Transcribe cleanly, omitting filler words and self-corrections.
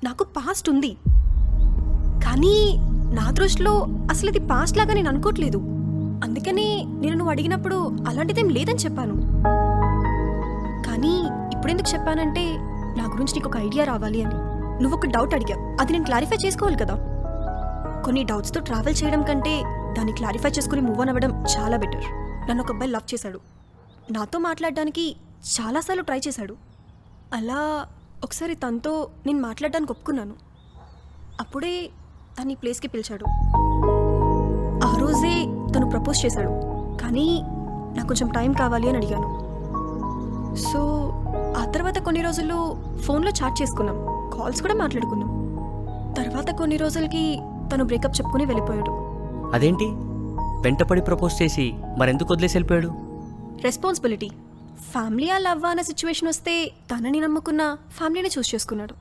నాకు పాస్ట్ ఉంది, కానీ నా దృష్టిలో అసలు ఇది పాస్ట్ లాగా నేను అనుకోవట్లేదు. అందుకని నేను నువ్వు అడిగినప్పుడు అలాంటిదేం లేదని చెప్పాను. కానీ ఇప్పుడెందుకు చెప్పానంటే నా గురించి నీకు ఒక ఐడియా రావాలి అని. నువ్వు ఒక డౌట్ అడిగావు, అది నేను క్లారిఫై చేసుకోవాలి కదా. కొన్ని డౌట్స్తో ట్రావెల్ చేయడం కంటే దాన్ని క్లారిఫై చేసుకుని మూవ్ ఆన్ అవ్వడం చాలా బెటర్. నన్ను ఒక అబ్బాయి లవ్ చేశాడు, నాతో మాట్లాడడానికి చాలాసార్లు ట్రై చేశాడు. అలా ఒకసారి తనతో నేను మాట్లాడడానికి ఒప్పుకున్నాను. అప్పుడే తను ఈ ప్లేస్కి పిలిచాడు. ఆ రోజే తను ప్రపోజ్ చేశాడు, కానీ నాకు కొంచెం టైం కావాలి అని అడిగాను. సో ఆ తర్వాత కొన్ని రోజుల్లో ఫోన్లో చాట్ చేసుకున్నాం, కాల్స్ కూడా మాట్లాడుకున్నాం. తర్వాత కొన్ని రోజులకి తను బ్రేకప్ చెప్పుకుని వెళ్ళిపోయాడు. అదేంటి వెంటపడి ప్రపోజ్ చేసి మరెందుకు వదిలేసి వెళ్ళిపోయాడు? రెస్పాన్సిబిలిటీ. ఫ్యామిలీ ఆ లవ్ అనే సిచ్యువేషన్ వస్తే తనని నమ్ముకున్న ఫ్యామిలీని చూస్ చేసుకున్నాడు.